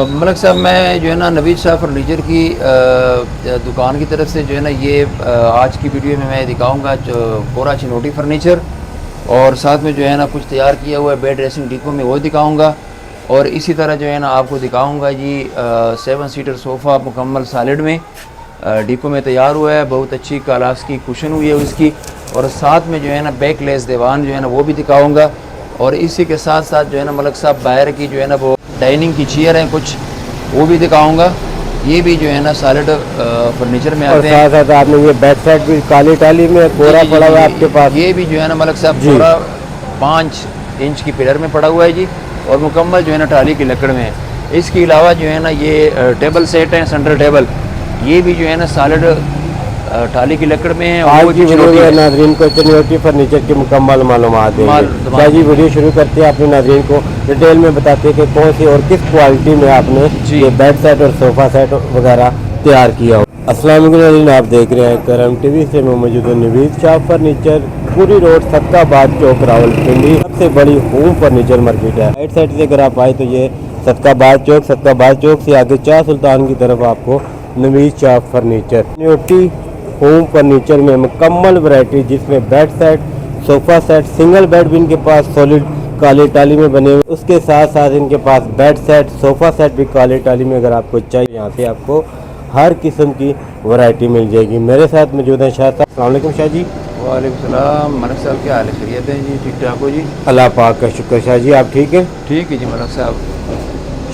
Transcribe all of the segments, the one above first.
मलक साहब, मैं जो है ना नवीद शाह फर्नीचर की दुकान की तरफ से जो है ना ये आज की वीडियो में मैं दिखाऊंगा कोरा चिनोटी फर्नीचर, और साथ में जो है ना कुछ तैयार किया हुआ है बेड ड्रेसिंग डिपो में, वो दिखाऊंगा। और इसी तरह जो है ना आपको दिखाऊंगा जी 7 सीटर सोफ़ा मुकम्मल सॉलिड में डिपो में तैयार हुआ है। बहुत अच्छी कालास की कुशन हुई है उसकी, और साथ में जो है ना बैक लेस दीवान जो है ना वो भी दिखाऊंगा। और इसी के साथ साथ जो है ना मलक साहब बाहर की जो है ना वो डाइनिंग की चेयर है कुछ, वो भी दिखाऊंगा। ये भी जो है ना सॉलिड फर्नीचर में आते हैं। साथ साथ आपने ये बैक साइड भी काली टाली में कोरा पड़ा हुआ है आपके पास। ये भी जो है ना मलक साहब पूरा 5 इंच की पिलर में पड़ा हुआ है जी, और मुकम्मल जो है ना टाली की लकड़ में है। इसके अलावा जो है ना ये टेबल सेट है, सेंटर टेबल, ये भी जो है ना सॉलिड टाली की लकड़ में है। आज की वीडियो में नाज़रीन को चिनोटी फर्नीचर की मुकम्मल मालूमात देंगे। जी वीडियो शुरू करते हैं, अपने नाज़रीन को डिटेल में बताते हैं कि कौन सी और किस क्वालिटी में आपने ये बेड सेट और सोफ़ा सेट वगैरह तैयार किया हो। अस्सलाम वालेकुम नाज़रीन, आप देख रहे हैं करम टीवी से। मैं मौजूद हूं नवीद शाह फर्नीचर, पूरी रोड सदकाबाद चौक रावलपिंडी, सबसे बड़ी होम फर्नीचर मार्केट है। राइट साइड से अगर आप आए तो ये सदकाबाद चौक से आगे शाह सुल्तान की तरफ आपको Naveed Shah furniture Chinioti home furniture में मुकम्मल वैरायटी, जिसमें bed set, sofa set, single bed भी इनके पास सॉलिड काली टाली में बने हुए। उसके साथ साथ इनके पास बेड सेट, सोफ़ा सेट भी काली टाली में अगर आपको चाहिए, यहाँ से आपको हर किस्म की वैरायटी मिल जाएगी। मेरे साथ मौजूद हैं शाह साहब। अस्सलाम वालेकुम शाह जी। वालेकुम सलाम मलक साहब, क्या हाल है? खैरियत है जी? ठीक ठाक हो जी? अल्लाह पाक का शुक्र। शाह जी आप ठीक है? ठीक है जी मलक साहब।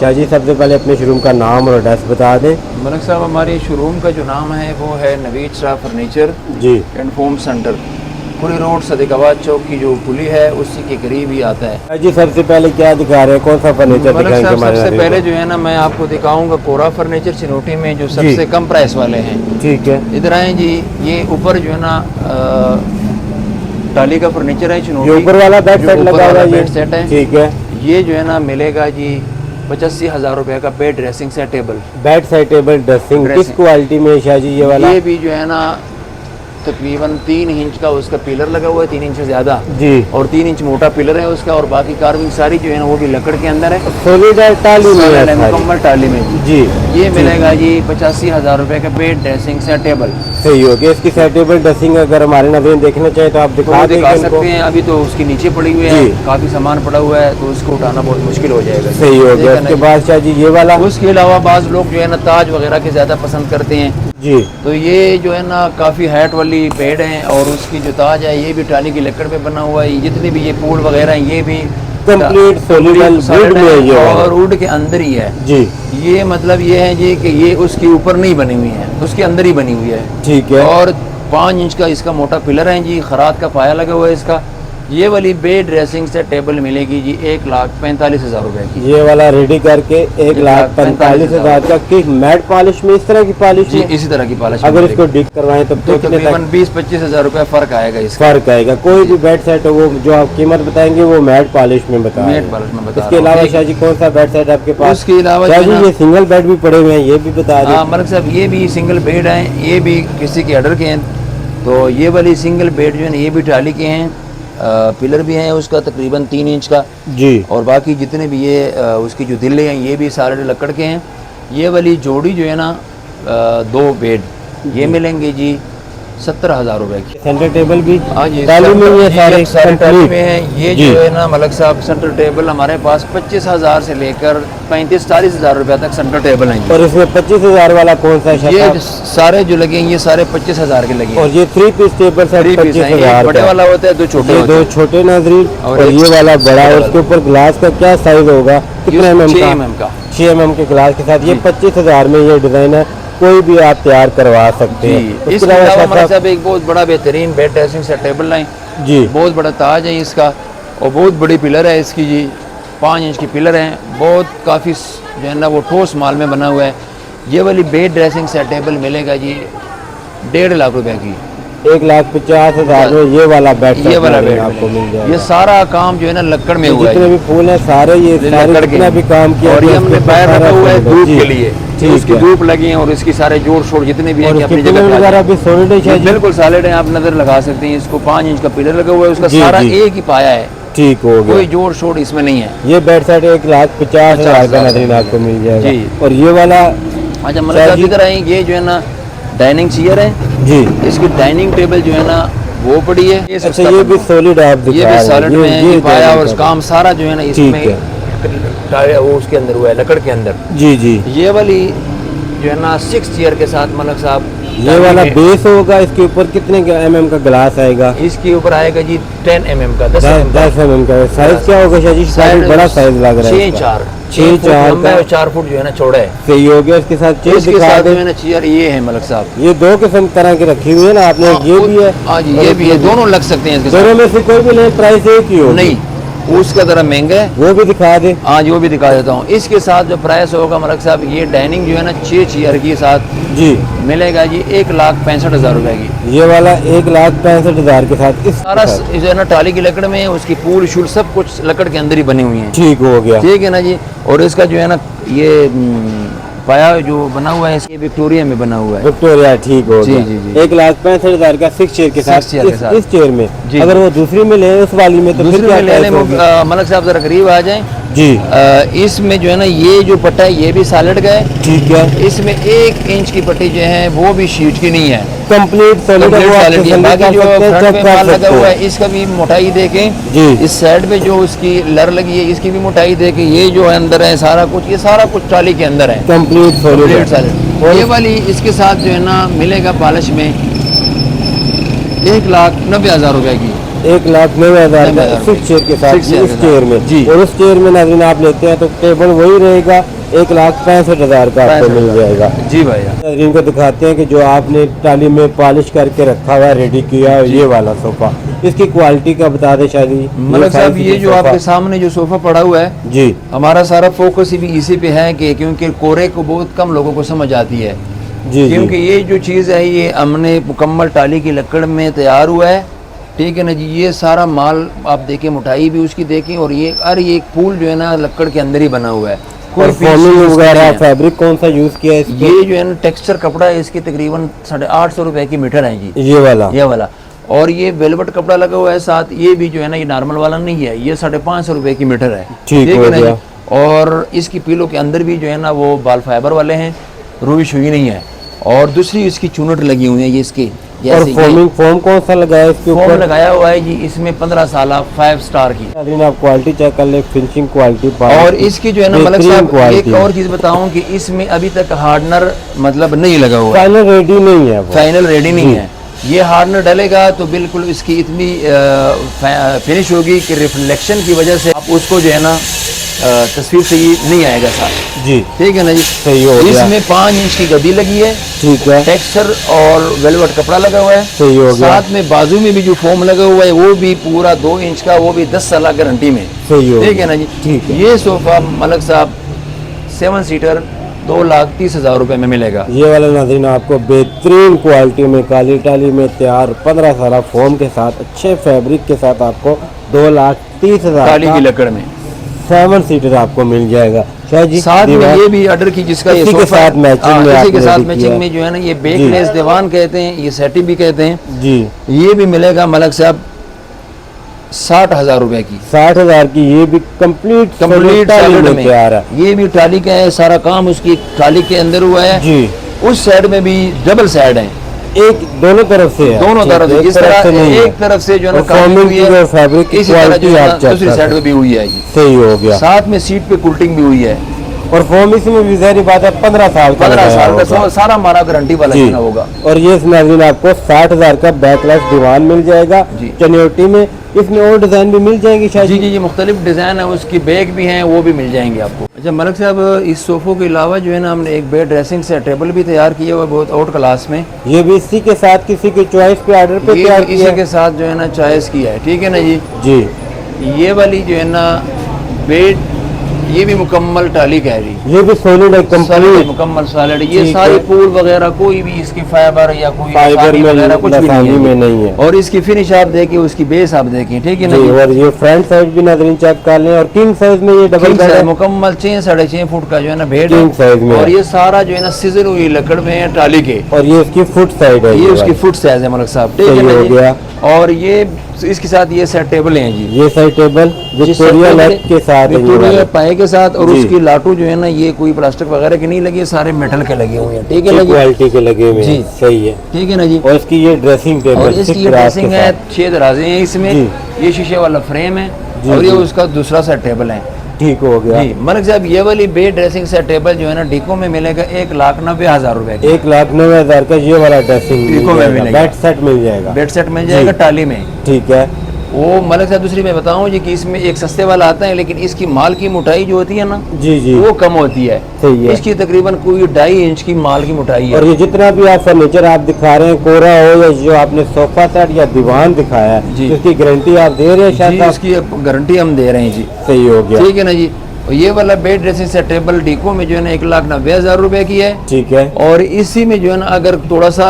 शाह जी सबसे पहले अपने शोरूम का नाम और एड्रेस बता दें। मलक साहब, हमारे शोरूम का जो नाम है वो है नवीद शाह फर्नीचर जी and home centre, Puri road Sadqabad Chowk की जो पुली है उसी के करीब ही आता है। शाह जी सबसे पहले क्या दिखा रहे हैं, कौन सा फर्नीचर दिखाएंगे हमारे? सबसे पहले जो है ना मैं आपको दिखाऊंगा कोरा फर्नीचर चिनोटी में, जो सबसे कम प्राइस वाले हैं। ठीक है, इधर आए जी। ये ऊपर जो है ना टाली का फर्नीचर है चिनोटी, ये ऊपर वाला बेड सेट लगा हुआ है, बेड सेट है। ठीक है, ये जो है ना मिलेगा जी 85,000 रुपये का bed dressing set table. Bed side table dressing किस क्वालिटी में शाह जी ये वाला? ये भी जो है ना तकरीबन 3 इंच का उसका पिलर लगा हुआ है, 3 इंच से ज्यादा जी, और 3 इंच मोटा पिलर है उसका, और बाकी कार्विंग सारी जो है ना वो भी लकड़ के अंदर है, सॉलिड टाली में, मुकम्मल टाली में जी। ये मिलेगा जी 85,000 रुपये का बेड ड्रेसिंग सेट टेबल। सही हो गया। इसकी सेट टेबल ड्रेसिंग अगर हमारे नाज़रीन देखना चाहे तो आप दिखा सकते हैं। अभी तो उसकी नीचे पड़ी हुई है, काफी सामान पड़ा हुआ है, तो उसको उठाना बहुत मुश्किल हो जाएगा। सही हो गया। उसके बाद शाह जी ये वाला, उसके अलावा बाज़ लोग जो है ना ताज वगैरह के ज्यादा पसंद करते हैं जी, तो ये जो है ना काफ़ी हाइट वाली बेड है, और उसकी जो ताज है ये भी टाली की लकड़ पे बना हुआ है। जितने भी ये पूल वगैरह हैं ये भी कंप्लीट सॉलिड वुड में है, और वुड के अंदर ही है जी। ये मतलब ये है जी कि ये उसके ऊपर नहीं बनी हुई है, उसके अंदर ही बनी हुई है, ठीक है। और 5 इंच का इसका मोटा पिलर है जी, खरात का पाया लगा हुआ है इसका। ये वाली बेड ड्रेसिंग से टेबल मिलेगी जी 1,45,000 रुपए की। ये वाला रेडी करके 1,45,000 का। किस मैट पॉलिश में, इस तरह की पॉलिश जी, इसी तरह की पॉलिश। अगर इसको डिक करवाएं तब तो तकरीबन 20-25,000 रुपए फर्क आएगा इसका। फर्क आएगा। कोई भी बेड सेट हो वो जो आप कीमत बताएंगे वो मैट पॉलिश में बताएंगे। मैट पॉलिश में बता। इसके अलावा शाह जी कौन सा बेड सेट आपके पास? उसके अलावा ये सिंगल बेड भी पड़े हुए हैं, ये भी बता दें। मलिक साहब, ये भी सिंगल बेड है, ये भी किसी के ऑर्डर के हैं। तो ये वाली सिंगल बेड जो है ना ये भी टाली के हैं, पिलर भी हैं उसका तकरीबन 3 इंच का जी, और बाकी जितने भी ये उसकी जो दिल्ले हैं ये भी सारे लकड़ के हैं। ये वाली जोड़ी जो है ना 2 बेड ये मिलेंगे जी 70,000 रुपए की। सेंटर टेबल भी टाली में ये सारे टाली में है। ये जो है ना मलक साहब सेंटर टेबल हमारे पास 25,000 से लेकर 35-40,000 रुपए तक सेंटर टेबल हैं। और इसमें 25,000 वाला कौन सा है? ये सारे जो लगे हैं ये सारे 25,000 के लगे। और ये 3 पीस टेबल सेट 25,000 बड़े वाला होता है, 2 छोटे, 2 छोटे नाज़रीन, और ये वाला बड़ा। और उसके ऊपर ग्लास का क्या साइज होगा? कितने mm का? 6 mm के ग्लास के साथ ये 25,000 में ये डिजाइन है। कोई भी आप तैयार करवा सकते हैं। इसके अलावा हमारे साहब एक बहुत बड़ा बेहतरीन बेड ड्रेसिंग सेट टेबल है जी, बहुत बड़ा ताज है इसका, और बहुत बड़ी पिलर है इसकी जी, 5 इंच की पिलर है, बहुत काफ़ी जो है ना वो ठोस माल में बना हुआ है। ये वाली बेड ड्रेसिंग सेट टेबल मिलेगा जी 1.5 लाख रुपए की। 1,50,000 में ये वाला बेड, ये वाला बेड आपको मिल जाएगा। ये सारा काम जो है ना लकड़ में हुआ है, जितने भी फूल है सारे ये जितना भी काम किया, और ये हमने पैर रखा हुआ है धूप के लिए, इसकी धूप लगी है, और इसकी सारे जोड़ शोड़ जितने भी हैं अपनी जगह वगैरह भी सॉलिड है, बिल्कुल सॉलिड है। आप नजर लगा सकते हैं, इसको 5 इंच का पिलर लगा हुआ है, उसका सारा एक ही पाया है, ठीक हो गया, कोई जोड़ शोड़ इसमें नहीं है। ये बेड सेट 1,50,000 का नाज़रीन आपको मिल जाएगा जी। और ये वाला अच्छा मतलब आप इधर आए, ये जो है ना डाइनिंग चेयर है जी, इसकी डाइनिंग टेबल जो है ना वो पड़ी है। अच्छा ये भी सॉलिड आप दिखा ये रहे भी हैं, सॉलिड में है, ये पाया और डाइनिंग काम सारा जो है ना इसमें ठीक वो उसके अंदर हुआ है, लकड़ के अंदर। जी जी। ये वाली जो है ना 6 चेयर के साथ मलक साहब ये वाला बेस होगा, इसके ऊपर कितने mm का ग्लास आएगा? इसके ऊपर आएगा जी 10 mm का, 10 mm का। साइज क्या होगा शाह जी? काफी बड़ा साइज लग रहा है। 6'4" लंबा और 4 फुट जो है ना चौड़ा है। सही हो गया। इसके साथ चेयर इसके दिखा साथ दे। जो है ना चेयर ये है मलक साहब, ये 2 किस्म तरह की रखी हुई है ना आपने, ये भी है। हाँ जी ये भी है, दोनों लग सकते हैं इसके दोनों साथ। में से कोई भी ले, प्राइस एक ही हो? नहीं, उसका जरा महंगा है, वो भी दिखा दे। हाँ जी वो भी दिखा देता हूँ। इसके साथ जो प्राइस होगा मलक साहब, ये डाइनिंग जो है ना 6 चेयर के साथ जी मिलेगा जी 1,65,000 रुपए की। ये वाला 1,65,000 के साथ। इस सारा जो है ना टाली की लकड़ में, उसकी पूल शूल सब कुछ लकड़ के अंदर ही बनी हुई है। ठीक हो गया, ठीक है ना जी। और इसका जो है ना ये पाया जो बना हुआ है ये विक्टोरिया में बना हुआ है। विक्टोरिया ठीक हो जी, गया। जी, जी। 1,65,000 का 6 चेयर के साथ। 6 चेयर के साथ। इस चेयर में जी। अगर वो दूसरी में ले, उस वाली में, तो फिर दूसरे क्या में लेने प्राइस में होगी? मलक साहब जरा करीब आ जाएं। जी इसमें जो है ना ये जो पट्टा है ये भी सॉलिड का है। ठीक है। इसमें 1 इंच की पट्टी जो है वो भी शीट की नहीं है, कंप्लीट सॉलिड है। वो आप सॉलिड है। बाकी जो फ्रंट में माल लगा हुआ है इसका भी मोटाई देखें जी। इस साइड पे जो उसकी लर लगी है इसकी भी मोटाई देखें। ये जो है अंदर है सारा कुछ, ये सारा कुछ ट्राली के अंदर है, कंप्लीट कंप्लीट सॉलिड। सॉलिड। ये वाली इसके साथ जो है ना मिलेगा पॉलिश में 1,90,000 रुपए की। 1,90,000 का 6 चेयर के साथ। 6 चेयर इस के चेयर साथ। में जी। और उस चेयर में नाज़रीन आप लेते हैं तो टेबल वही रहेगा, 1,65,000 का आपको मिल जाएगा। जी भैया। नाज़रीन को दिखाते हैं कि जो आपने टाली में पॉलिश करके रखा हुआ है, रेडी किया है, ये वाला सोफा, इसकी क्वालिटी का बता दे शायद। मलक साहब ये जो आपके सामने जो सोफा पड़ा हुआ है जी, हमारा सारा फोकस भी इसी पे है कि क्योंकि कोरे को बहुत कम लोगों को समझ आती है। जी क्योंकि ये जो चीज़ है ये हमने मुकम्मल टाली की लकड़ में तैयार हुआ है। ठीक है ना जी। ये सारा माल आप देखें, मोटाई भी उसकी देखें, और ये एक पूल जो है ना लकड़ के अंदर ही बना हुआ है। और फॉर्मिंग वगैरह फैब्रिक कौन सा यूज किया है इस पे? ये जो है ना टेक्सचर कपड़ा है, इसकी तकरीबन 850 रुपए की मीटर है जी, ये वाला। और ये वेलवेट कपड़ा लगा हुआ है साथ। ये भी जो है ना ये नॉर्मल वाला नहीं है, ये 550 रुपए की मीटर है। ठीक हो है ना गया। जी। और इसकी पीलो के अंदर भी जो है ना वो बाल फाइबर वाले हैं, रुई शुई नहीं है। और दूसरी इसकी चुनट लगी हुई है ये इसकी। और फोम कौन सा लगाया इसके ऊपर? फोम लगाया हुआ है जी इसमें 15 साल 5 स्टार की। आप क्वालिटी चेक कर ले, फिनिशिंग क्वालिटी। और इसकी जो है ना मलक साहब एक और चीज बताऊं कि इसमें अभी तक हार्डनर मतलब नहीं लगा हुआ, फाइनल रेडी नहीं है, फाइनल रेडी नहीं है। ये हार्डनर डलेगा तो बिल्कुल इसकी इतनी फिनिश होगी कि रिफ्लेक्शन की वजह से आप उसको जो है ना तस्वीर से ये नहीं आएगा साथ जी। ठीक है ना जी। सही हो गया। इसमें 5 इंच की गद्दी लगी है। ठीक है। टेक्सचर और वेलवेट कपड़ा लगा हुआ है। सही हो गया। साथ में बाजू में भी जो फोम लगा हुआ है वो भी पूरा 2 इंच का, वो भी 10 साल गारंटी में। सही हो ठीक है ना जी। ठीक है। ये सोफा मलक साहब 7 सीटर 2,30,000 रुपए में मिलेगा। ये वाला नाज़रीन आपको बेहतरीन क्वालिटी में काली टाली में तैयार 15 साल फोम के साथ अच्छे फैब्रिक के साथ आपको 2,30,000 काली की लकड़ में 7 सीटर आपको मिल जाएगा। शाह जी साथ में ये भी ऑर्डर की जिसका ये इसी के सोफा साथ मैचिंग में इसी के आपने साथ ready मैचिंग किया। में जो है ना ये बेकलेस दीवान कहते हैं, ये सेटी भी कहते हैं जी। ये भी मिलेगा मलक साहब 60,000 रुपए की। 60,000 की ये भी कंप्लीट सॉलिड में तैयार है। ये भी टाली का है, सारा काम उसकी टाली के अंदर हुआ है जी। उस साइड में भी डबल साइड है, एक दोनों तरफ से है। दोनों तरफ से। एक इस तरह से नहीं एक तरफ से जो है ना और काम फॉर्मिंग हुई की है, जो फैब्रिक की इसी तरह क्वालिटी जो है आप ना चेक दूसरी कर साइड में सकते भी हुई है जी। हैं। सही हो गया। साथ में सीट पे कूल्टिंग भी हुई है। और फॉर्म इसमें भी ज़ाहिर बात है 15 साल का 15 साल होगा। का सारा हमारा गारंटी वाला जी। देना होगा। और ये नाज़रीन आपको 60,000 का बैकलेस दीवान मिल जाएगा जी। चनियोटी में। इसमें और डिजाइन भी मिल जाएंगी शायद। जी जी जी मुख्तलिफ डिज़ाइन है, उसकी बैग भी हैं, वो भी मिल जाएंगे आपको। अच्छा मलक साहब इस सोफ़ों के अलावा जो है ना हमने एक बेड ड्रेसिंग से टेबल भी तैयार किया हुआ है बहुत आउट क्लास में। ये भी इसी के साथ किसी के चॉइस पे ऑर्डर पे ये तैयार भी किया इसी के साथ जो है ना चॉइस किया है। ठीक है ना जी। जी। ये वाली जो है ना बेड ये भी मुकम्मल टाली का है जी। ये भी सोलिड है, कंप्लीट मुकम्मल सॉलिड। ये ठीक सारी है। पूल वगैरह कोई भी इसकी फाइबर या कोई फाइबर आसानी में वगैरह कुछ भी आसानी में नहीं नहीं है। है। और इसकी फिनिश आप देखिए, उसकी बेस आप देखें। ठीक है ना जी। जी। और ये फ्रंट साइड भी नाज़रीन चेक कर लें। और किंग साइज में ये डबल King बेड size है। मुकम्मल 6 साढ़े 6 फुट का जो है ना बेड King size में और है। ये सारा जो है ना सिजर हुई लकड़ में है टाली के। और ये इसकी फुट साइड है। ये उसकी फुट साइज है मलक साहब। ठीक है सही ना हो जी। गया। और ये इसके साथ ये सेट टेबल हैं जी, ये साइड टेबल विक्टोरिया लेग के साथ है, विक्टोरिया पाए के साथ, और जी। उसकी लाटू जो है ना ये कोई प्लास्टिक वगैरह के नहीं लगी, सारे मेटल के लगे हुए हैं, ठीक है ना जी, क्वालिटी के लगे हुए हैं, जी। सही है। ठीक है ना जी। और इसकी ये ड्रेसिंग टेबल और इसकी ये ड्रेसिंग है, 6 दराजे हैं इसमें, जी। ये शीशे वाला फ्रेम है, जी, और ये जी। उसका दूसरा सेट टेबल है। ठीक हो गया। जी मलिक साहब, ये वाली बे ड्रेसिंग सेट टेबल जो है ना डीको में मिलेगा 1,90,000 रुपए का। 1,90,000 का ये वाला ड्रेसिंग डीको में मिलेगा। बेड सेट मिल जाएगा, बेड सेट मिल जाएगा जी। टाली में। ठीक है। वो मलिक साहब दूसरी मैं बताऊं जी कि इसमें एक सस्ते वाला आता है, लेकिन इसकी माल की मोटाई जो होती है ना जी जी, वो कम होती है। सही है। इसकी तकरीबन कोई 2.5 इंच की माल की मोटाई और है। ये जितना भी आप फर्नीचर आप दिखा रहे हैं, कोरा हो या जो आपने सोफा सेट या दीवान दिखाया है, जी। इसकी गारंटी आप दे रहे हैं जी शायद आप? इसकी गारंटी हम दे रहे हैं जी। सही हो गया। ठीक है ना जी। और ये वाला बेड ड्रेसिंग सेट टेबल डीको में जो है ना 1,90,000 रुपए की है। ठीक है। और इसी में जो है ना अगर थोड़ा सा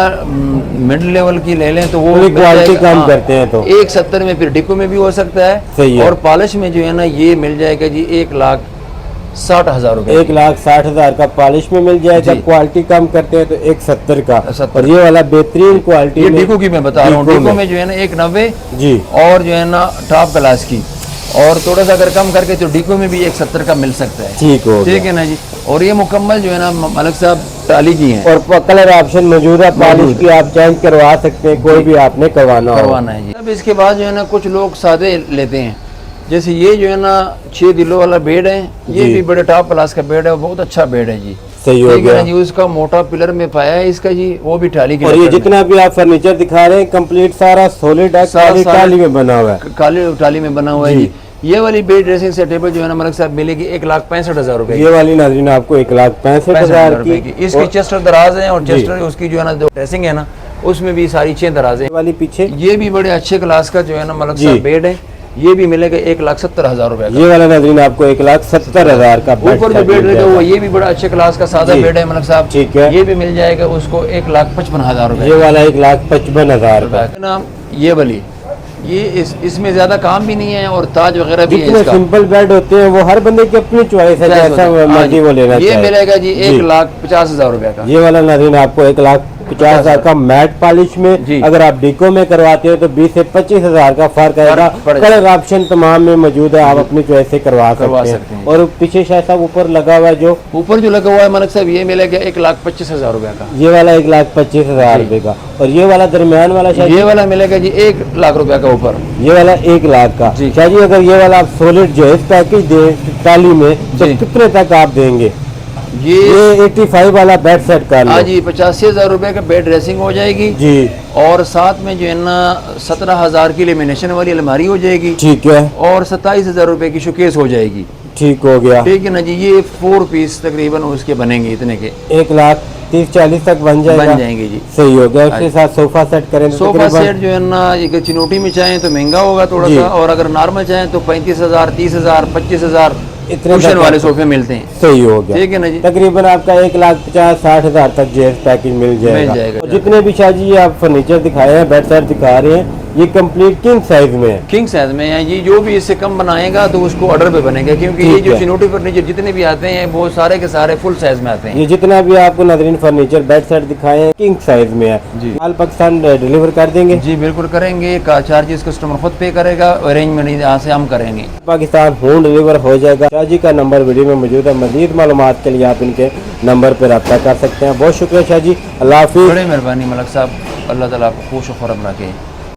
मिड लेवल की ले लें तो वो थोड़ी मिल क्वालिटी जाएगा, कम हाँ, करते हैं तो 1,70 में फिर डीको में भी हो सकता है। सही है। और पॉलिश में जो है ना ये मिल जाएगा जी 1,60,000 रुपए। 1,60,000 का पॉलिश में मिल जाएगा। जी। क्वालिटी कम करते हैं तो 1,70 का। 70। और ये वाला बेहतरीन क्वालिटी ये में डीको की मैं बता रहा हूँ, डीको डीको में जो है ना 1,90 जी, और जो है ना टॉप क्लास की, और थोड़ा सा अगर कम करके तो डीको में भी 1,70 का मिल सकता है। ठीक हो ठीक गया। है ना जी। और ये मुकम्मल जो है ना मलिक साहब टाली की है, और कलर ऑप्शन मौजूद है, पॉलिश की आप चेंज करवा सकते हैं, कोई भी आपने करवाना है जी। अब इसके बाद जो है ना कुछ लोग सादे लेते हैं, जैसे ये जो है ना 6 दिलों वाला बेड है, ये जी। भी बड़े टॉप क्लास का बेड है, बहुत अच्छा बेड है जी। सही हो ठीक है गया। ना जी। उसका मोटा पिलर में पाया है इसका जी, वो भी टाली की और ये लकड़ में। जितना भी आप फर्नीचर दिखा रहे हैं कंप्लीट सारा सॉलिड है, सारा- टाली में बना हुआ है। काली टाली में बना हुआ है जी। जी। ये वाली बेड ड्रेसिंग सेट टेबल जो है ना मलिक साहब मिलेगी 1,65,000 रुपए ये वाली नाज़रीन आपको 1,65,000 रुपए की। की। इसकी और चेस्टर दराज है, और जी। चेस्टर उसकी जो है ना जो ड्रेसिंग है ना उसमें भी सारी 6 दराज है। ये वाली पीछे ये भी बड़े अच्छे क्लास का जो है ना मलिक जी। साहब बेड है, ये भी मिलेगा 1,70,000 रुपए का। ये वाला नाज़रीन आपको 1,70,000 का बेड ऊपर जो सेट बेड मिल लगा हुआ जाएगा। है, ये भी बड़ा अच्छे क्लास का सादा जी। बेड है मलिक साहब। ठीक है। ये भी मिल जाएगा उसको 1,55,000 रुपए ये वाला 1,55,000 का। का ना। ये वाली ये इसमें ज्यादा काम भी नहीं है, और ताज वगैरह भी है जितने इसका। सिंपल बेड होते हैं वो हर बंदे की अपनी चॉइस है, जैसा हाँ मर्जी जी। वो लेना ये चाहे। मिलेगा जी जी। 1,50,000 रुपए का। ये वाला नाज़रीन आपको 1,50,000 का मैट पॉलिश में, जी। अगर आप डीको में करवाते हो तो 20 से 25,000 का फर्क आएगा। पड़ कलर ऑप्शन तमाम में मौजूद है, आप अपनी चॉइस से करवा सकते सकते हैं। हैं। और पीछे शायद साहब ऊपर लगा हुआ है जो ऊपर जो लगा हुआ है मलिक साहब, ये मिलेगा 1,25,000 रुपए का। ये वाला 1,25,000 रुपए का। और ये वाला दरमियान वाला शायद ये वाला मिलेगा जी 1,00,000 रुपए का ऊपर। ये वाला 1,00,000 का। जी। शायद जी अगर ये वाला आप सॉलिड जो है इस पैकेज दे टाली में तो जी। कितने तक आप देंगे? ये ये 85 वाला बेड सेट कर हाँ लो जी 85,000 रुपए का बेड ड्रेसिंग हो जाएगी जी। और साथ में जो है ना 17,000 की लेमिनेशन वाली अलमारी हो जाएगी, ठीक है, और 27,000 रुपए की शोकेस हो जाएगी। ठीक हो गया। ठीक है ना जी। ये 4 पीस तकरीबन उसके बनेंगे इतने के, 1,30,40 तक बन जाएगा। बन जाएंगे जी। सही हो गया। उसके साथ सोफा सेट करें तो सोफा तकरीबन सेट जो है ना ये चिनोटी में चाहें तो महंगा होगा थोड़ा जी। सा, और अगर नॉर्मल चाहें तो 35,000, 30,000, 25,000 इतने कुशन तक वाले आपको- सोफे मिलते हैं। सही हो गया। ठीक है ना जी। तकरीबन आपका 1,50,60,000 तक जीएस पैकेज मिल जाएगा। जाएगा। और जितने भी शायद जी आप फर्नीचर दिखाए हैं, बेड सेट दिखा रहे हैं, ये कंप्लीट किंग साइज में है। किंग साइज में है जी। जो भी इससे कम बनाएगा तो उसको ऑर्डर पे बनेगा, क्योंकि ये ठीक जो है। चिनोटी फर्नीचर जितने भी आते हैं वो सारे के सारे फुल साइज में आते हैं। ये जितना भी आपको नाज़रीन फर्नीचर बेड सेट दिखाए हैं किंग साइज में है। जी। माल पाकिस्तान डिलीवर कर देंगे। जी बिल्कुल करेंगे। का चार्जेस कस्टमर खुद पे करेगा, अरेंजमेंट यहाँ से हम करेंगे। पाकिस्तान होम डिलीवर हो जाएगा। शाहजी का नंबर वीडियो में मौजूद है। मज़ीद मालूमात के लिए आप इनके नंबर पर रब्ता कर सकते हैं। बहुत शुक्रिया शाहजी। अल्लाह हाफिज़। बड़े मेहरबानी मलिक साहब, अल्लाह ताला आपको खुश और खुरम रखे।